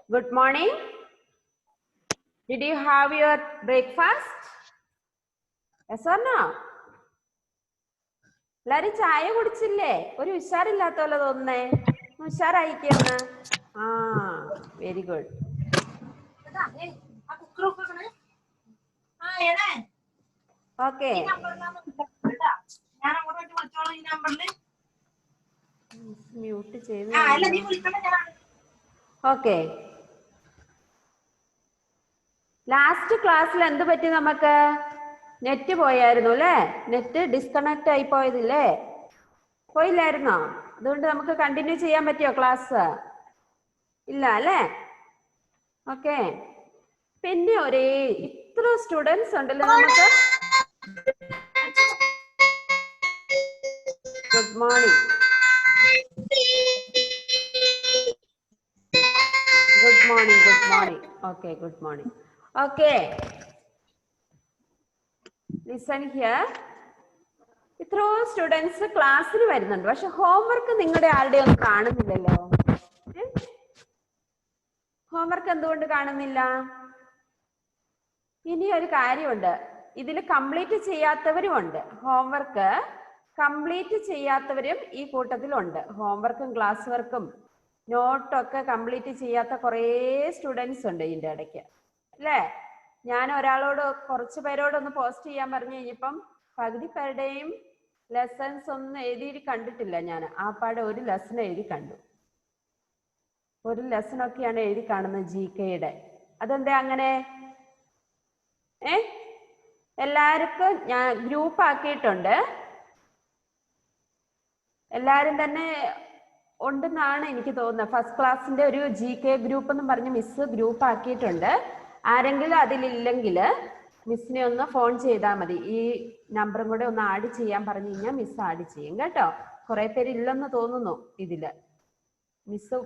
Good morning. Did you have your breakfast? Yes or no? എല്ലാരും ചായ കുടിച്ചില്ലേ? ഒരു ഉഷാറില്ലാത്ത പോലെ തോന്നുന്നേ. ഉഷാറായിക്കൊന്ന്. ആ, വെരി ഗുഡ്. ഓക്കെ. മ്യൂട്ട് ചെയ്ത്. ഓക്കെ. ലാസ്റ്റ് ക്ലാസ്സിൽ എന്ത് പറ്റി നമുക്ക്? നെറ്റ് പോയായിരുന്നു അല്ലേ? നെറ്റ് ഡിസ്കണക്ട് ആയി പോയതില്ലേ? പോയില്ലായിരുന്നോ? അതുകൊണ്ട് നമുക്ക് കണ്ടിന്യൂ ചെയ്യാൻ പറ്റിയോ ക്ലാസ്? ഇല്ല അല്ലേ? ഓക്കെ. പിന്നെ ഒരേ ഇത്ര സ്റ്റുഡൻസ് ഉണ്ടല്ലോ നമുക്ക്. Good morning. Good morning. Good morning. Okay, good morning. Okay, listen here. ഇത്രയോ സ്റ്റുഡൻസ് ക്ലാസ്സിൽ വരുന്നുണ്ട്, പക്ഷെ ഹോംവർക്ക് നിങ്ങളുടെ ആരുടെ ഒന്നും കാണുന്നില്ലല്ലോ. ഹോംവർക്ക് എന്തുകൊണ്ട് കാണുന്നില്ല? ഇനി ഒരു കാര്യമുണ്ട്, ഇതിൽ കംപ്ലീറ്റ് ചെയ്യാത്തവരും ഉണ്ട്. ഹോംവർക്ക് കംപ്ലീറ്റ് ചെയ്യാത്തവരും ഈ കൂട്ടത്തിലുണ്ട്. ഹോംവർക്കും ക്ലാസ് വർക്കും നോട്ടൊക്കെ കംപ്ലീറ്റ് ചെയ്യാത്ത കുറേ സ്റ്റുഡൻസ് ഉണ്ട് ഇതിൻ്റെ ഇടയ്ക്ക് അല്ലേ? ഞാൻ ഒരാളോട് കുറച്ച് പേരോടൊന്ന് പോസ്റ്റ് ചെയ്യാൻ പറഞ്ഞു കഴിഞ്ഞപ്പം പകുതി പേരുടെയും ലെസൺസ് ഒന്നും എഴുതി കണ്ടിട്ടില്ല. ഞാൻ ആ പാടെ ഒരു ലെസൺ എഴുതി കണ്ടു. ഒരു ലെസണൊക്കെയാണ് എഴുതി കാണുന്നത് GK-യുടെ. അതെന്താ അങ്ങനെ? എല്ലാവർക്കും ഞാൻ ഗ്രൂപ്പ് ആക്കിയിട്ടുണ്ട്. എല്ലാവരും തന്നെ ഉണ്ടെന്നാണ് എനിക്ക് തോന്നുന്നത്. ഫസ്റ്റ് ക്ലാസ്സിന്റെ ഒരു GK ഗ്രൂപ്പ് എന്ന് പറഞ്ഞ് മിസ് ഗ്രൂപ്പ് ആക്കിയിട്ടുണ്ട്. ആരെങ്കിലും അതിലില്ലെങ്കിൽ മിസ്സിനെ ഒന്ന് ഫോൺ ചെയ്താൽ മതി. ഈ നമ്പറും കൂടെ ഒന്ന് ആഡ് ചെയ്യാൻ പറഞ്ഞു കഴിഞ്ഞാൽ മിസ് ആഡ് ചെയ്യും കേട്ടോ. കുറെ പേര് ഇല്ലെന്ന് തോന്നുന്നു ഇതില്. മിസ്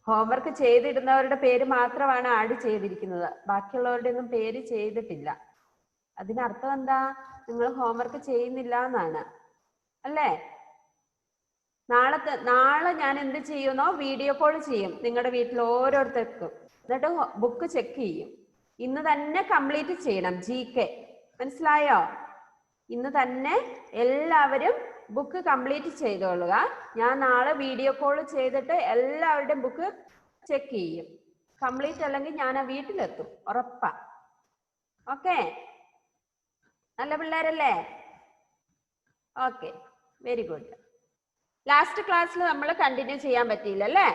ഹോംവർക്ക് ചെയ്തിടുന്നവരുടെ പേര് മാത്രമാണ് ആഡ് ചെയ്തിരിക്കുന്നത്, ബാക്കിയുള്ളവരുടെ ഒന്നും പേര് ചെയ്തിട്ടില്ല. അതിനർത്ഥം എന്താ? നിങ്ങൾ ഹോംവർക്ക് ചെയ്യുന്നില്ല എന്നാണ് അല്ലേ? നാളെ ഞാൻ എന്ത് ചെയ്യുന്നോ, വീഡിയോ കോൾ ചെയ്യും നിങ്ങളുടെ വീട്ടിൽ ഓരോരുത്തർക്കും. എന്നിട്ട് ബുക്ക് ചെക്ക് ചെയ്യും. ഇന്ന് തന്നെ കംപ്ലീറ്റ് ചെയ്യണം GK. മനസ്സിലായോ? ഇന്ന് തന്നെ എല്ലാവരും ബുക്ക് കംപ്ലീറ്റ് ചെയ്തോളുക. ഞാൻ നാളെ വീഡിയോ കോൾ ചെയ്തിട്ട് എല്ലാവരുടെയും ബുക്ക് ചെക്ക് ചെയ്യും. കംപ്ലീറ്റ് അല്ലെങ്കിൽ ഞാൻ ആ വീട്ടിലെത്തും, ഉറപ്പാ. ഓക്കെ, നല്ല പിള്ളേരല്ലേ? Okay, very good. ലാസ്റ്റ് ക്ലാസ്സിൽ നമ്മൾ കണ്ടിന്യൂ ചെയ്യാൻ പറ്റിയില്ല അല്ലേ?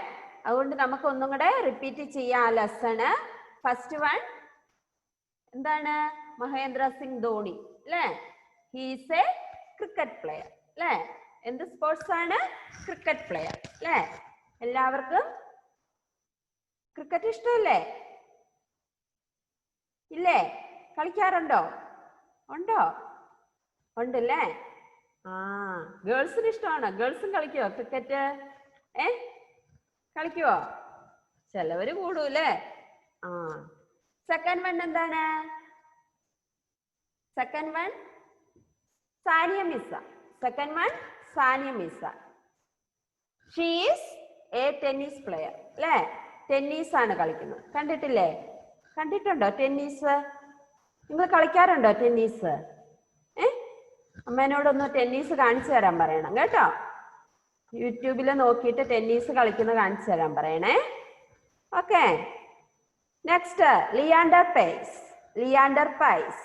അതുകൊണ്ട് നമുക്ക് ഒന്നും കൂടെ റിപ്പീറ്റ് ചെയ്യാം ആ ലെസണ്. ഫസ്റ്റ് വൺ എന്താണ്? മഹേന്ദ്ര സിംഗ് ധോണി അല്ലേ? ഹീസ് എ ക്രിക്കറ്റ് പ്ലെയർ അല്ലേ? എന്ത് സ്പോർട്സ് ആണ്? ക്രിക്കറ്റ് പ്ലെയർ അല്ലേ? എല്ലാവർക്കും ക്രിക്കറ്റ് ഇഷ്ടമല്ലേ? ഇല്ലേ? കളിക്കാറുണ്ടോ? ഉണ്ടോ? ഉണ്ടല്ലേ? ആ, ഗേൾസിന് ഇഷ്ടമാണോ? ഗേൾസും കളിക്കുവോ ക്രിക്കറ്റ്? കളിക്കുവോ? ചിലവര് കൂടൂല്ലേ? ആ, സെക്കൻഡ് വൺ എന്താണ്? Second one Sania Mirza. Second one Sania Mirza. She is a tennis player അല്ലേ? ടെന്നീസ് ആണ് കളിക്കുന്നത്. കണ്ടിട്ടില്ലേ? കണ്ടിട്ടുണ്ടോ ടെന്നീസ്? നിങ്ങൾ കളിക്കാറുണ്ടോ ടെന്നീസ്? അമ്മേനോടൊന്ന് ടെന്നീസ് കാണിച്ചു തരാൻ പറയണം കേട്ടോ. യൂട്യൂബിൽ നോക്കിയിട്ട് ടെന്നീസ് കളിക്കുന്ന കാണിച്ചു തരാൻ പറയണേ. Okay, next Leander Paes. Leander Paes.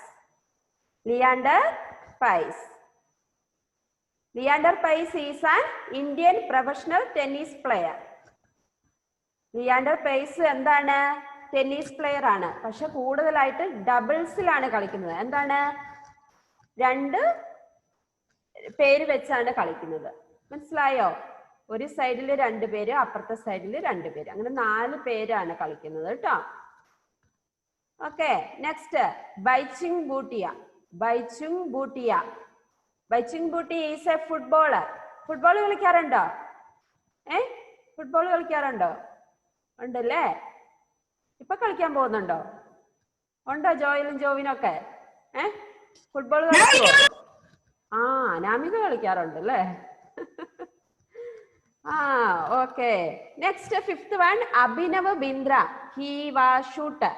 Leander Paes. Leander Paes is an Indian professional tennis player. Leander Paes എന്താണ്? ടെന്നീസ് പ്ലെയർ ആണ്. പക്ഷെ കൂടുതലായിട്ട് ഡബിൾസിലാണ് കളിക്കുന്നത്. എന്താണ്? രണ്ട് പേര് വെച്ചാണ് കളിക്കുന്നത്. മനസ്സിലായോ? ഒരു സൈഡിൽ 2 പേര്, അപ്പുറത്തെ സൈഡിൽ 2 പേര്, അങ്ങനെ 4 പേരാണ് കളിക്കുന്നത് കേട്ടോ. Okay, next Baichung Bhutia. Baichung Bhutia. Baichung Bhutia is a footballer. Football കളിക്കാറുണ്ടോ? ഫുട്ബോൾ കളിക്കാറുണ്ടോ? ഉണ്ടല്ലേ? ഇപ്പൊ കളിക്കാൻ പോകുന്നുണ്ടോ? ഉണ്ടോ ജോയിലും ജോവിനൊക്കെ? ഫുട്ബോൾ കളിക്കുമോ? ആ, അനാമിക കളിക്കാറുണ്ട് അല്ലേ? Okay. Next, fifth one, Abhinav Bindra. He was shooter.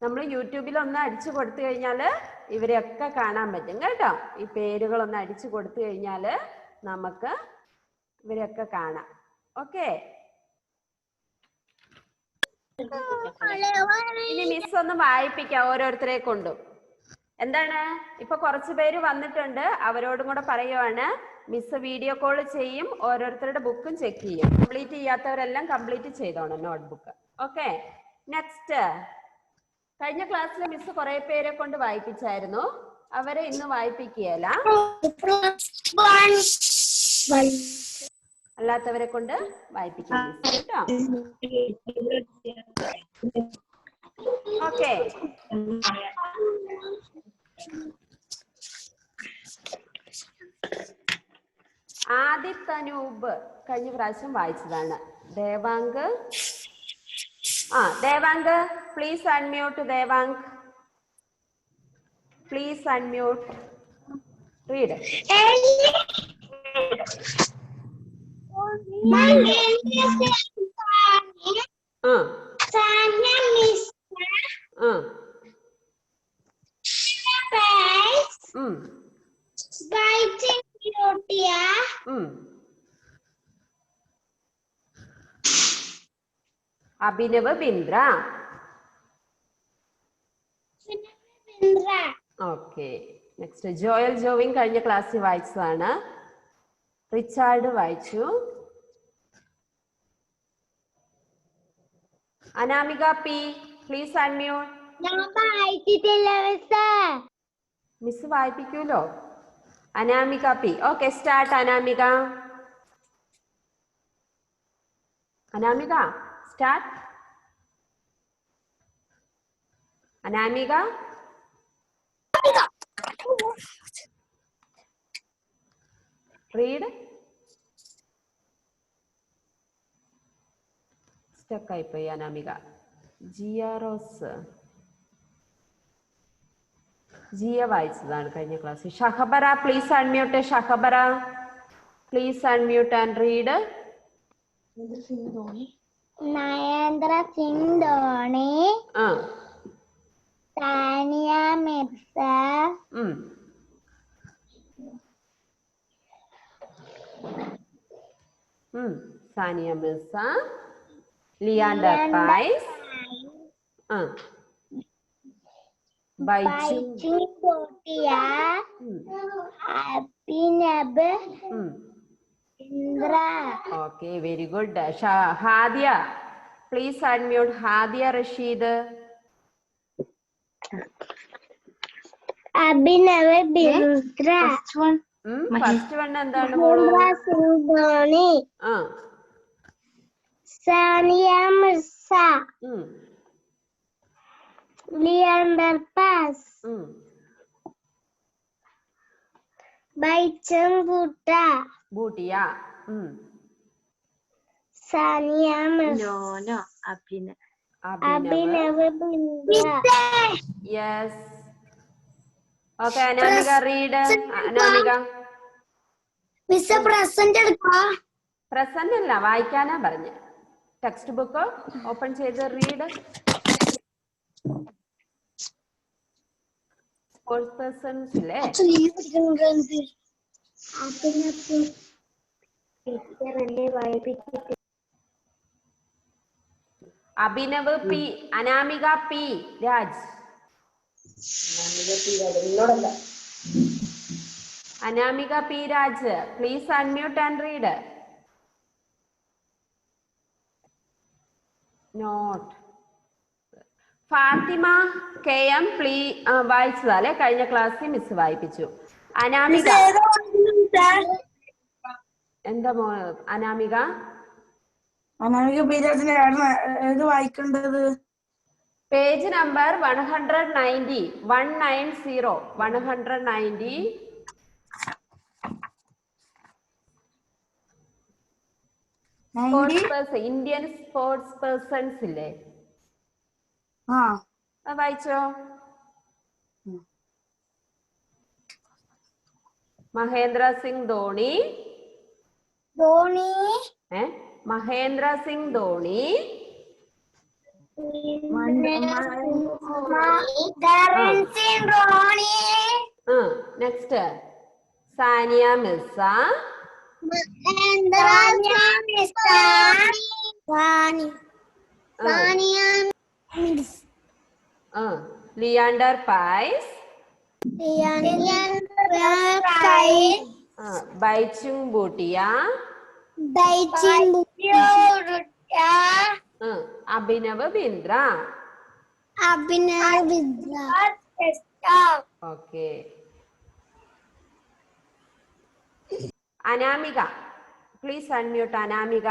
നമ്മൾ യൂട്യൂബിൽ ഒന്ന് അടിച്ചു കൊടുത്തു കഴിഞ്ഞാൽ ഇവരെയൊക്കെ കാണാൻ പറ്റും കേട്ടോ. ഈ പേരുകളൊന്ന് അടിച്ചു കൊടുത്തു കഴിഞ്ഞാൽ നമുക്ക് ഇവരെയൊക്കെ കാണാം. ഓക്കെ, ഇനി മിസ് ഒന്ന് വായിപ്പിക്കാം ഓരോരുത്തരെ കൊണ്ടും. എന്താണ്, ഇപ്പൊ കുറച്ച് പേര് വന്നിട്ടുണ്ട്, അവരോടും കൂടെ പറയുവാണ്. മിസ് വീഡിയോ കോൾ ചെയ്യും, ഓരോരുത്തരുടെ ബുക്കും ചെക്ക് ചെയ്യും. കംപ്ലീറ്റ് ചെയ്യാത്തവരെല്ലാം കംപ്ലീറ്റ് ചെയ്തോണം നോട്ട്ബുക്ക്. Okay, next. കഴിഞ്ഞ ക്ലാസ്സിൽ മിസ് കുറെ പേരെ കൊണ്ട് വായിപ്പിച്ചായിരുന്നു, അവരെ ഇന്ന് വായിപ്പിക്കുകയല്ല. അല്ലാത്തവരെ കൊണ്ട് വായിപ്പിക്കാം കേട്ടോ. ഓക്കെ, ആദിത്തനൂപ് കഴിഞ്ഞ പ്രാവശ്യം വായിച്ചതാണ്. Devank, Devank please unmute. Devank please unmute. Read. Abhinav Bindra. Okay, next Joel Jovin കഴിഞ്ഞ ക്ലാസ്സിൽ വായിച്ചതാണ്. റിച്ചാർഡ് വായിച്ചു. Anamika P please unmute. Miss വായിപ്പിക്കൂലോ. Anamika P. Okay, start Anamika. Anamika start. Anamika read. Stuck ആയിപ്പോയി അനാമിക. ജിയാറോസ്, ജിയ വായിച്ചതാണ് കഴിഞ്ഞ class. Shahabara please unmute. Shahabara please unmute and read. Nayandra Singh Dhoni, Sania Mirza, Sania Mirza, Leander Paes, Baichung Bhutia, Abhinav Indra. Okay, very good. Hadiya please unmute. Hadiya Rasheed. Abhinav Bindra. First one എന്താണ്? Dhoni, Sania Mirza, Leander Paes, Baichung Bhutia, Sania Mirza, Abhinav Bindra. Yes. Okay, Anamika read. Anamika. Miss present എടുക്കോ? പ്രസന്റ് അല്ല, വായിക്കാനാ പറഞ്ഞ. ടെക്സ്റ്റ് ബുക്ക് ഓപ്പൺ ചെയ്ത് റീഡ്. ഫോർത്ത് പേഴ്സൺസ് ഇല്ലേ? Abhinav P, Anamika P Raj. Anamika P Raj please unmute and read. Not. Fathima K M വായിച്ചതല്ലേ കഴിഞ്ഞ ക്ലാസ്സിൽ മിസ് വായിപ്പിച്ചു. അനാമിക എന്താ അനാമിക? അനാമിക ഏത് വായിക്കേണ്ടത്? Page number 190. 190 Indian sports persons ഇല്ലേ? വായിച്ചോ. Mahendra Singh Dhoni, Dhoni Mahendra Singh Dhoni. Next Sania Mirza. Leander Paes. Baichung Bhutia. Abhinav Bindra. Okay. Anamika, please unmute Anamika.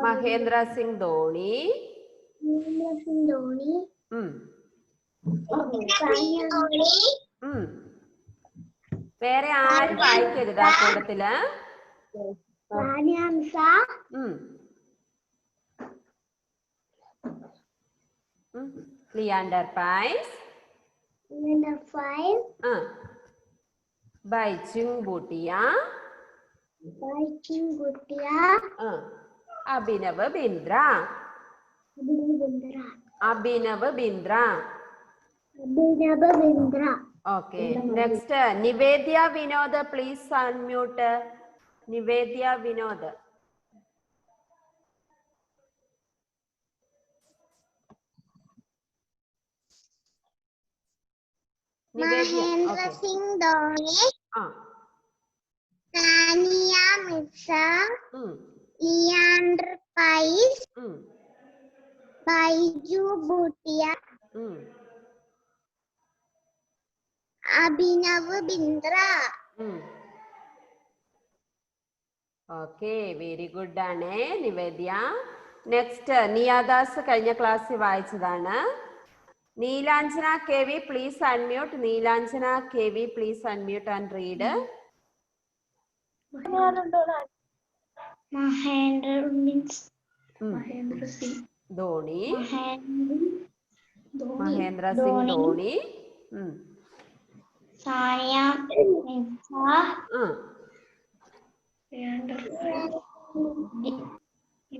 Mahendra Singh Dhoni. വേറെ ആരും വായിക്കരുത് ആ കൂട്ടത്തില്. Leander Paes. Baichung Bhutia. Abhinav Bindra. Okay. Next Nivedya Vinod, please unmute. Nivedya Vinod. Mahendra Singh Dhoni, Sania Mirza, Leander Paes, Baiju Bhutia, Abhinav Bindra. Okay, very good ആണ് നിവേദ്യ. നെക്സ്റ്റ് നിയാദാസ് കഴിഞ്ഞ ക്ലാസ്സിൽ വായിച്ചതാണ്. Neelanjana K V, please unmute. Neelanjana K V, please unmute and read. Mahendra Singh Dhoni. Mahendra Singh Dhoni. Sania Mirza,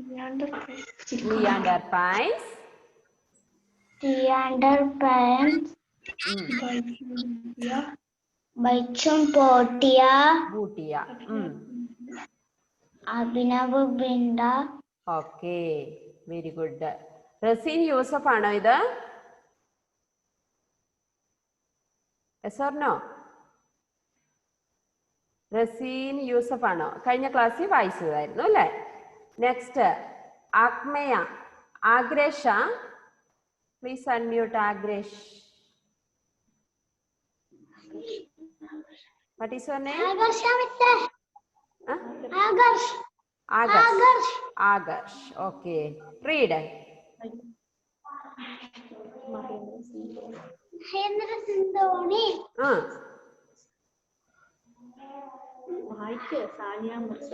Leander Paes. Baichung Bhutia. Abhinav Bindra. Okay, very good. Raseen Yusuf ആണോ ഇത്? Yes or no? Raseen Yusuf ആണോ? കഴിഞ്ഞ ക്ലാസ്സിൽ വായിച്ചതായിരുന്നു അല്ലേ? Next Agmaya. Agresha, please unmute. Agresh. What is your name? Agarsh. Okay. Read. Mahendra Singh Dhoni. Sania Mirza.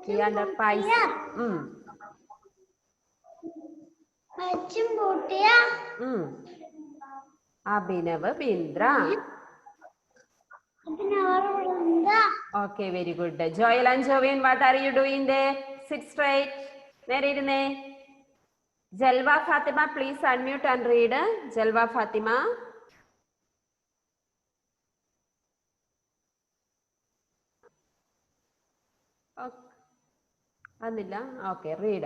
Liander Pais. Baichung Bhutia. Abhinav Bindra. Okay, very good. Joel and Jovian, what are you doing there? Sit straight. Jalwa Fatima, please unmute and read. Jalwa Fatima. Okay, read.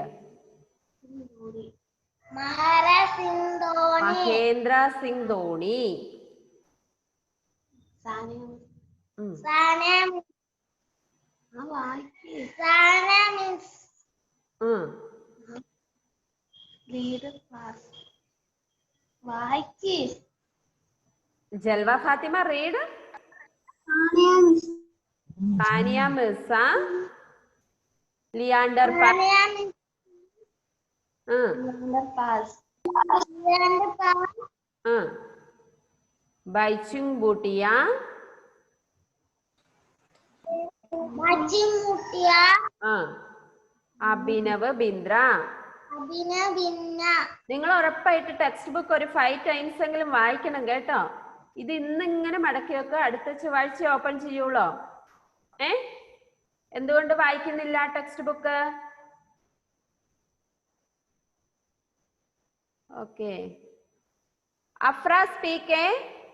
Mahendra Singh Dhoni. Jalwa Fatima, read. Sania Mirza. Leander Paz. Baichung Bhutia. Abhinav Bindra. നിങ്ങൾ ഉറപ്പായിട്ട് text book ഒരു 5 times എങ്കിലും വായിക്കണം കേട്ടോ. ഇത് ഇന്ന് ഇങ്ങനെ മടക്കി വെക്കുക, അടുത്ത ചൊവ്വാഴ്ച ഓപ്പൺ ചെയ്യുള്ളോ? എന്തുകൊണ്ട് വായിക്കുന്നില്ല ടെക്സ്റ്റ് ബുക്ക്? ഓക്കെ. അഫ്ര സ്പീക്കേ,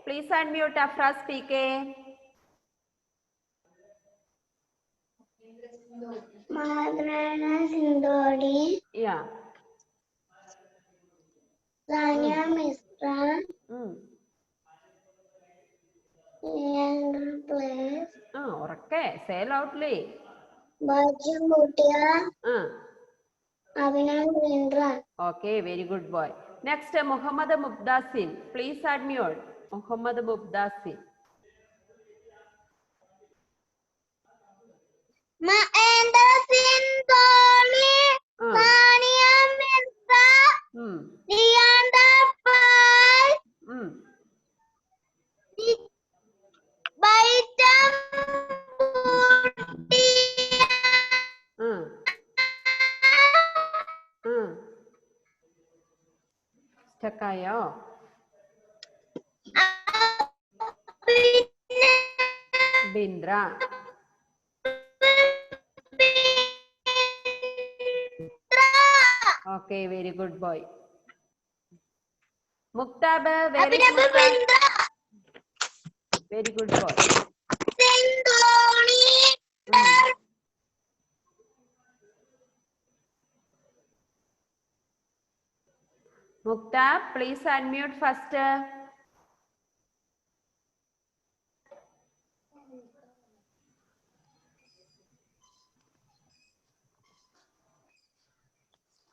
പ്ലീസ് അൺമ്യൂട്ട്. അഫ്ര സ്പീക്കേ. സിന്ധോടി. Yeah. Sanya Misra. Leander Place. ഉറക്കെ say loudly. Bajim Bhutia. Abhinav Bindra. Okay, very good boy. Next, Muhammad Mubdasin. Please unmute. Muhammad Mubdasin. Mahendra Sindholi. Sania Misra. Leander Place. Bajim Bhutia. Stakayo. Bindra. Okay, very good boy. Muktab, very good boy. Very good boy. Muktab, please unmute first.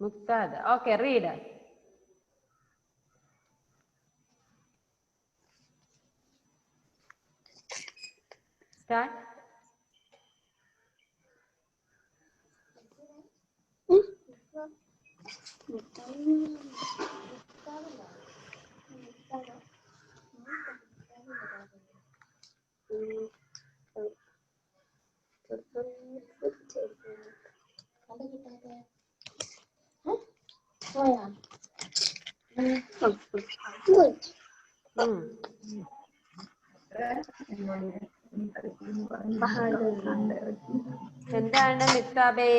Muktad. Okay, read. Start. എന്താണ് മിക്താബേ?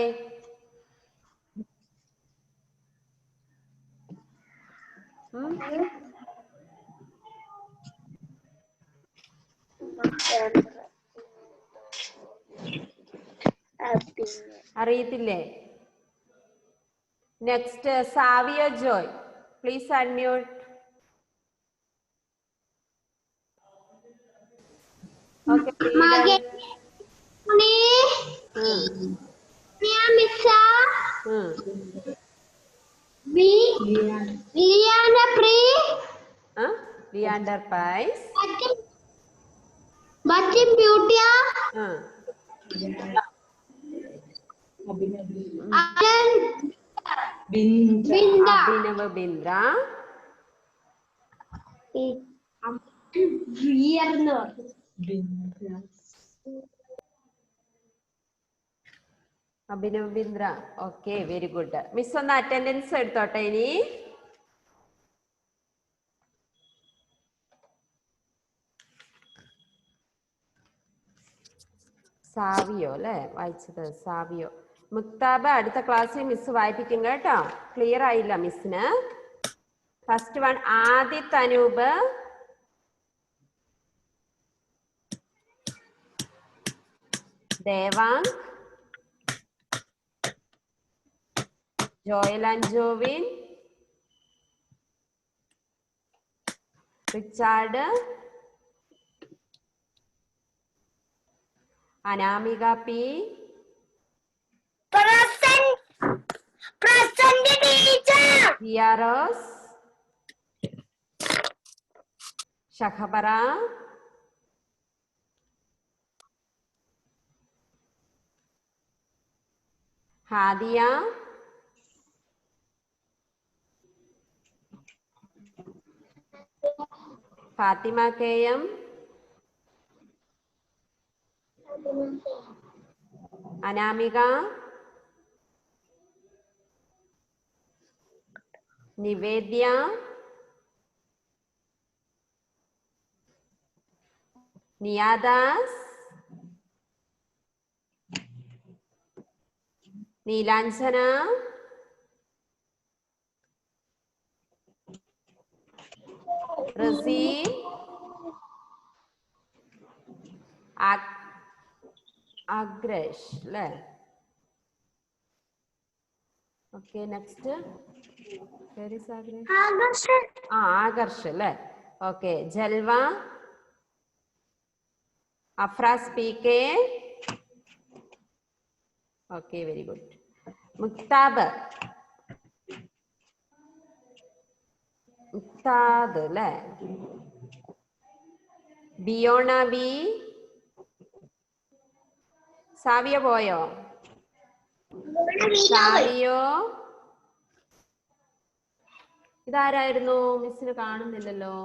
അറിയത്തില്ലേ? Next സാവിയ Joy, please unmute. Okay. Leander Price. Bajim Bhutia. Abhinav Bindra. Abhinav Bindra. Okay, very good. Miss ഒന്ന് attendance എടുത്തോട്ടെ ഇനി. Savio അല്ലെ വായിച്ചത്? Savio. മുക്താബ അടുത്ത ക്ലാസ്സിൽ miss വായിപ്പിക്കും കേട്ടോ. ക്ലിയർ ആയില്ല മിസ്സിന്. First one Adith Anoop. Devang. Joel and Jovin. Richard. Anamika P. Jiarose. Shahabara. Hadiya. Fathima K M. Anamika. Nivedya, Niyadas, Neelanjana, Razeen, Agresh അല്ലേ? ഓക്കെ, നെക്സ്റ്റ് ആകർഷ് അല്ലേ? Okay, Jalwa, Afraz P K. Okay, very good. Mukthab, Mukthad അല്ലേ? ബിയോണ ബി. സാവിയ പോയോ? സാവിയോ. ഇതാരായിരുന്നു? മിസ്സിന് കാണുന്നില്ലല്ലോ.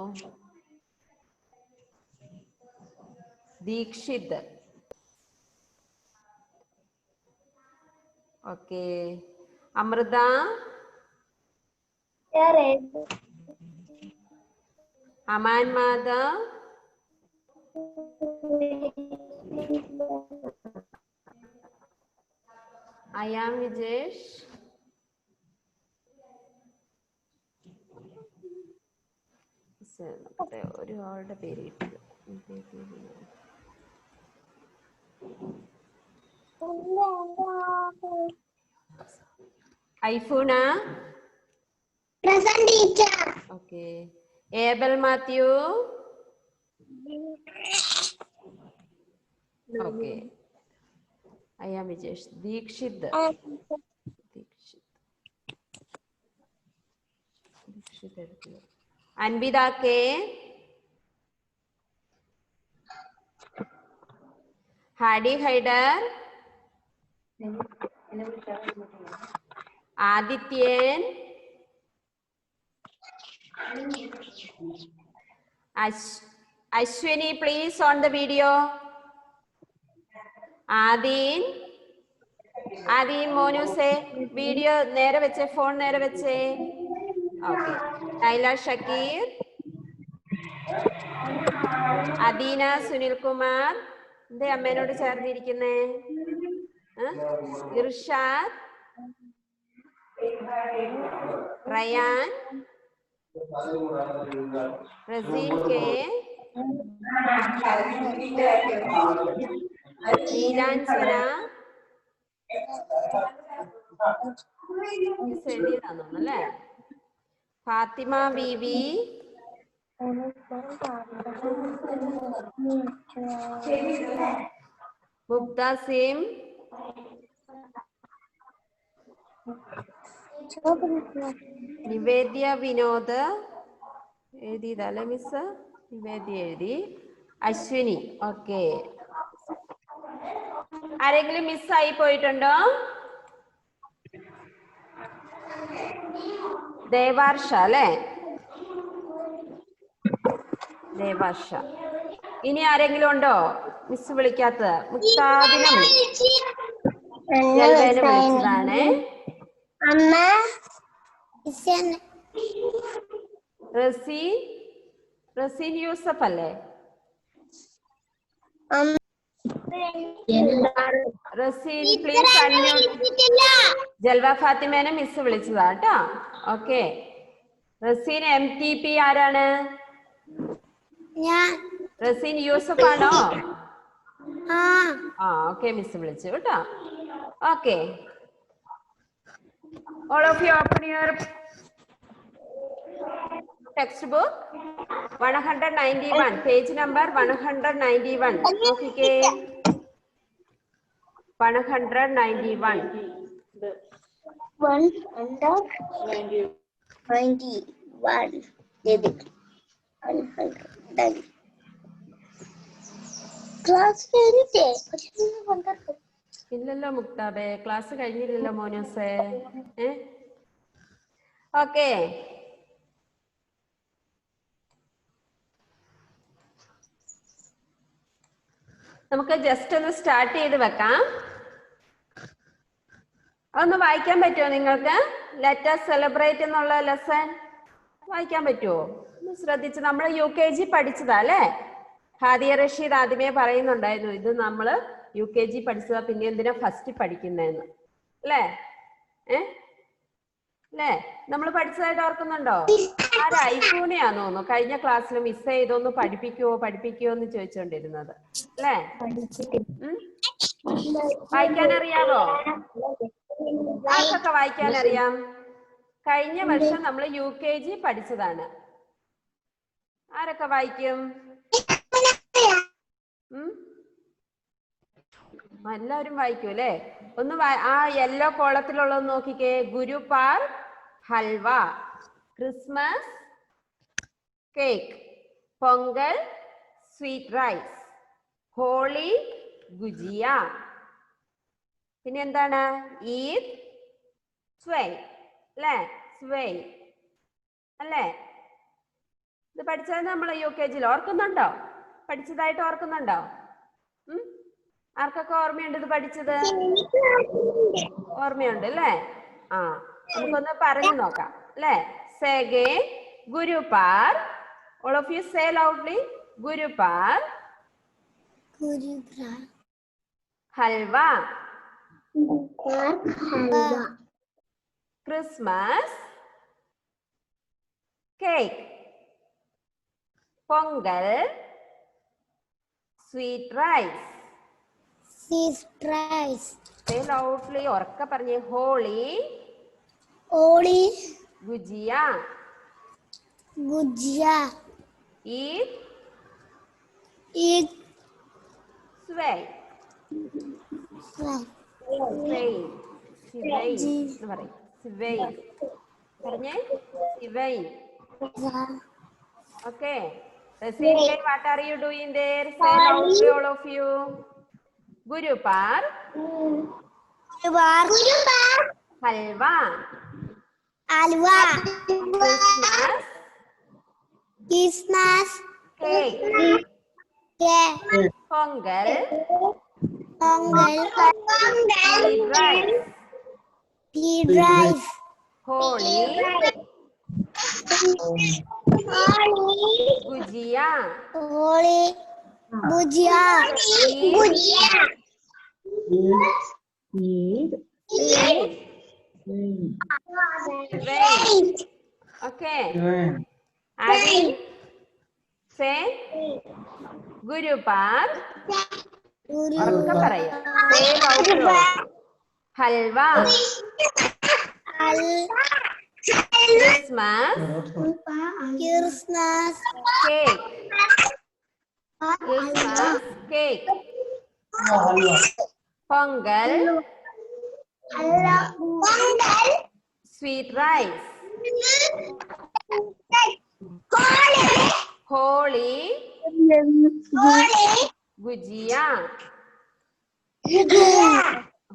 ദീക്ഷിത്. ഓക്കെ, അമൃത, അമാൻ മാധവ്, അയാം വിജേഷ്, ഒരു ആളുടെ പേര് കിട്ടില്ല. Aifuna. Present teacher. Okay, Abel Mathew. Okay, I am Vijesh. Deekshith, Anvitha K. Hadi Haider, Adithyan, Ashwini please on the video. Adeen, Adeen മോനുസേ വീഡിയോ നേരെ വെച്ചേ, ഫോൺ നേരെ വെച്ചേ. ഓക്കെ, നൈല ഷക്കീർ, അദീന സുനിൽ കുമാർ. എന്തേ അമ്മേനോട് ചേർന്നിരിക്കുന്നേ? ഇർഷാദ്, റയാൻ, റസീൻ കെ, നീലാഞ്ജന. എഴുതിയതാണല്ലേ? ഫാത്തിമ ബീവി, മുക്താസിം, നിവേദ്യ വിനോദ്. എഴുതിയതല്ലേ മിസ്? നിവേദ്യ എഴുതി. അശ്വിനി. ഓക്കെ, ആരെങ്കിലും മിസ്സായി പോയിട്ടുണ്ടോ? ദേവാർഷ അല്ലേ? ദേവാർഷ. ഇനി ആരെങ്കിലും ഉണ്ടോ മിസ് വിളിക്കാത്തത്? മുക്താദിനെ വിളിച്ചതാണ്. റസീൻ യൂസഫ് അല്ലേ? Razeen please unmute. ജൽവ ഫാത്തിമേനെ മിസ് വിളിച്ചതാ കേട്ടോ. ഓക്കെ, റസീൻ MTP ആരാണ്? റസീൻ യൂസഫ് ആണോ? ഓക്കെ, മിസ് വിളിച്ചു കേട്ടോ. Okay, all of you open your textbook 191, page number 191. നോക്കിക്കേ, 191. 191. Class കഴിഞ്ഞിട്ടേ? ഇല്ലല്ലോ മുക്താബേ, ക്ലാസ് കഴിഞ്ഞില്ലല്ലോ മോനൂസേ. ഓക്കെ, നമുക്ക് ജസ്റ്റ് ഒന്ന് സ്റ്റാർട്ട് ചെയ്ത് വെക്കാം. അതൊന്ന് വായിക്കാൻ പറ്റുമോ നിങ്ങൾക്ക്? ലെറ്റ് us സെലിബ്രേറ്റ് എന്നുള്ള ലെസൺ വായിക്കാൻ പറ്റുമോ? ഒന്ന് ശ്രദ്ധിച്ച്. നമ്മൾ UKG പഠിച്ചതാ അല്ലേ? ഹാദിയ റഷീദ് ആദ്യമേ പറയുന്നുണ്ടായിരുന്നു ഇത് നമ്മൾ UKG പഠിച്ചതാ, പിന്നെ എന്തിനാ ഫസ്റ്റ് പഠിക്കുന്നതെന്ന് അല്ലേ? അല്ലേ? നമ്മൾ പഠിച്ചതായിട്ട് ഓർക്കുന്നുണ്ടോ? ആരാ? ഐഫൂനെയാന്ന് തോന്നുന്നു കഴിഞ്ഞ ക്ലാസ്സിൽ മിസ് ചെയ്തൊന്ന് പഠിപ്പിക്കുവോ എന്ന് ചോദിച്ചോണ്ടിരുന്നത് അല്ലേ? വായിക്കാൻ അറിയാവോ? ആർക്കൊക്കെ വായിക്കാൻ അറിയാം? കഴിഞ്ഞ വർഷം നമ്മൾ UKG പഠിച്ചതാണ്. ആരൊക്കെ വായിക്കും? എല്ലാവരും വായിക്കും അല്ലേ? ഒന്ന് ആ യെല്ലോ കോളത്തിലുള്ളത് നോക്കിക്കേ. Gurupar halwa, Christmas cake, Pongal sweet rice, Holi gujiya, പിന്നെ എന്താണ്? ഈദ് സ്വൈ അല്ലേ? സ്വൈ അല്ലേ? ഇത് പഠിച്ചത് നമ്മൾ UKGയിൽ ഓർക്കുന്നുണ്ടോ? പഠിച്ചതായിട്ട് ഓർക്കുന്നുണ്ടോ? ആർക്കൊക്കെ ഓർമ്മയുണ്ട് ഇത് പഠിച്ചത്? ഓർമ്മയുണ്ട് അല്ലേ? ആ, നമുക്കൊന്ന് പറഞ്ഞു നോക്കാം അല്ലേ? Say again. Gurupar. All of you say loudly. Gurupar. Halwa. Christmas cake, Pongal sweet rice. Say loudly. ഉറക്കെ പറഞ്ഞേ. ഹോളി ഗുജിയ. ഈദ് സ്വൈ. പറഞ്ഞേ. Sewain. Okay. Recipe, what are you doing there? Say loudly, all of you. Gurupar. Halwa. Christmas. Cake. Pongal. Sweet rice. Holi. Gujia. Okay. Adi. Say Gurupar. ഉറക്കെ പറയാം. Say loudly. Halwa. Christmas cake. Christmas cake. Pongal sweet rice. Holi gujia.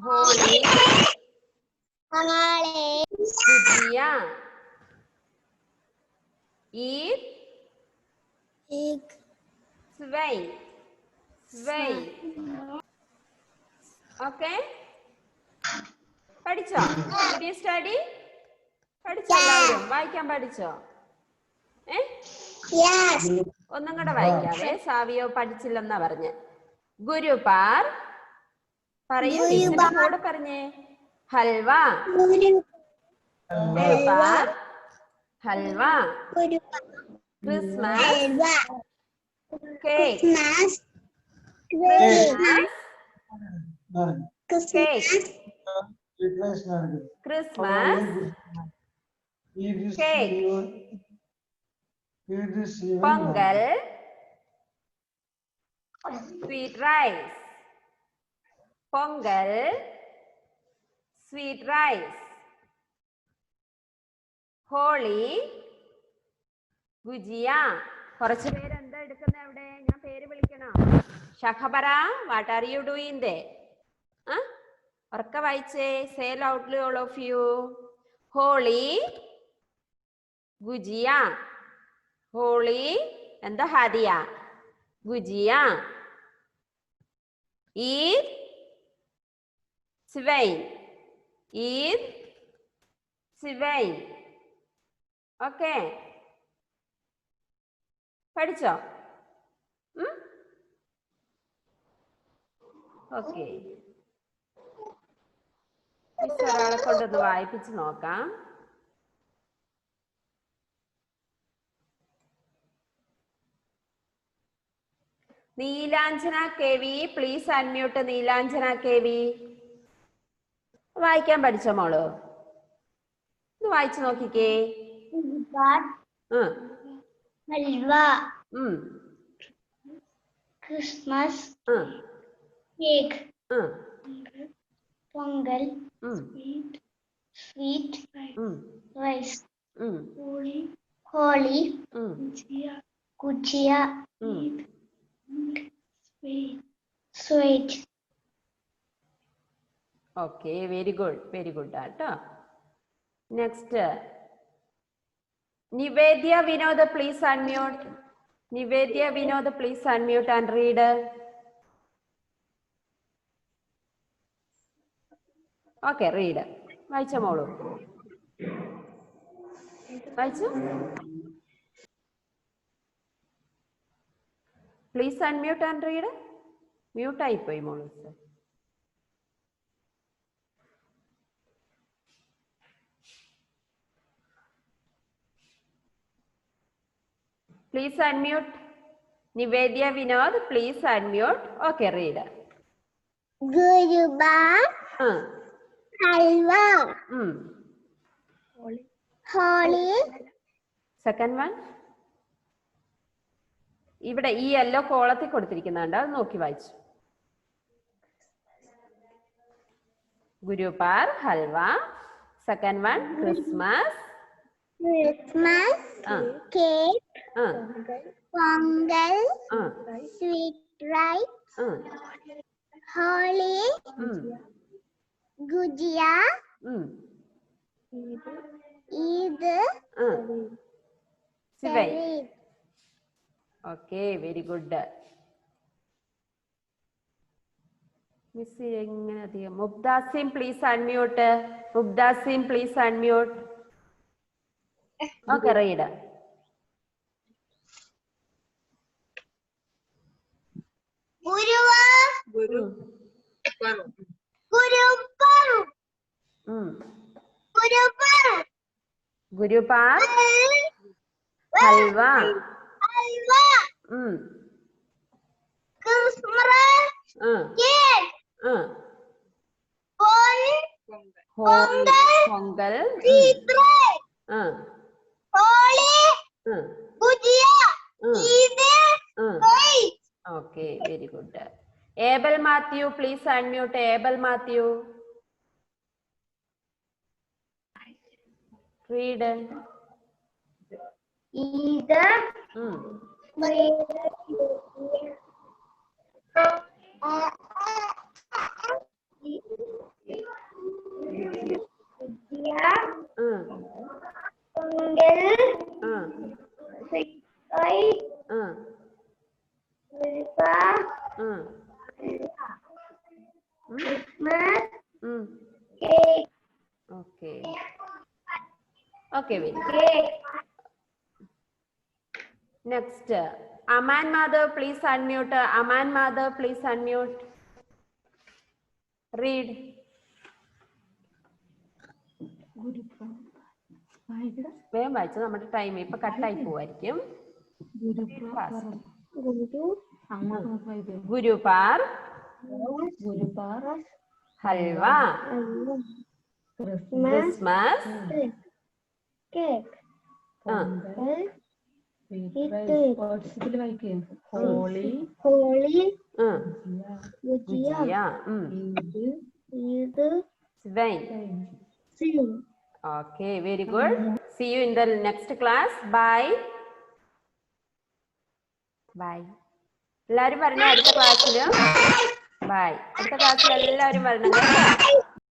Holi gujia. Eid sway. Okay. പഠിച്ചോ? Did you study? പഠിച്ചോ? എല്ലാവരും വായിക്കാൻ പഠിച്ചോ? ഒന്നും കൂടെ വായിക്കാവേ. Savio പഠിച്ചില്ലെന്നാ പറഞ്ഞ്. ഗുരുപാർ പറയൂ. കൂടെ പറഞ്ഞേ. Halwa. Gurupar halwa. Christmas cake. Christmas cake. Pongal sweet rice. Pongal sweet rice. Holi gujiya. കുറച്ച് പേര് എന്താ എടുക്കുന്ന അവിടെ? ഞാൻ പേര് വിളിക്കണോ? Shahabara, what are you doing there? ഉറക്ക വായിച്ചേ. Say loudly all of you. Holi gujiya. Holi എന്താ? ഹാദിയ. ഗുജിയ. ഈദ് സ്വൈൻ. ഈദ് സിവൈൻ. ഓക്കെ, പഠിച്ചോ? ഓക്കെ, മിസ് ഒരാളെ കൊണ്ടൊന്ന് വായിപ്പിച്ച് നോക്കാം. Neelanjana KV, please unmute. Neelanjana KV വായിക്കാൻ പഠിച്ചോ മോള്? ഒന്ന് വായിച്ചു നോക്കിക്കേ. Halwa, Christmas, cake, Pongal, sweet, rice, Holi, gujiya, sweet. Okay, very good ആട്ടോ. Next Nivedya Vinod, please unmute. Nivedya Vinod, please unmute and read. Okay, read. വായിച്ചോ മോളു? വായിച്ചു? Please unmute and read. മ്യൂട്ടായിപ്പോയി മോളു. Please unmute. Nivedya Vinod, please unmute. Okay, read. Guruba, halwa, holy. Second one. ഇവിടെ ഈ yellow കോളത്തിൽ കൊടുത്തിരിക്കുന്നുണ്ട്, അത് നോക്കി വായിച്ചു. Gurupar, halwa. Second one Christmas. Christmas, cake, pongal, sweet rice, holy, gujia, Eid, Sivai. Okay, very good. Miss എങ്ങനെ അധികം? മുബ്ദാസിം, please unmute. മുബ്ദാസിം, please unmute. Okay, read. Guruva, Gurupar, Gurupar, halwa, Christmas, cake, pongal, sweet rice, holy, gujia, Eid, rice. Okay, very good. Abel Matthew, please unmute. Abel Matthew. Read. Eid, Okay. Okay, very good. Next, Aman Mother, please unmute. Aman Mother, please unmute. Read. വേഗം വായിച്ചു, നമ്മുടെ time ഇപ്പൊ കട്ടായി പോവായിരിക്കും. Gurupar, halwa, Christmas, cake, Holi, gujiya, Eid, sewain. സിം. Okay, very good. See you in the next class. Bye. Bye. എല്ലാവരും വരണം അടുത്ത ക്ലാസ്സിൽ. ബൈ. അടുത്ത ക്ലാസ്സിൽ എല്ലാവരും വരണം കേട്ടോ.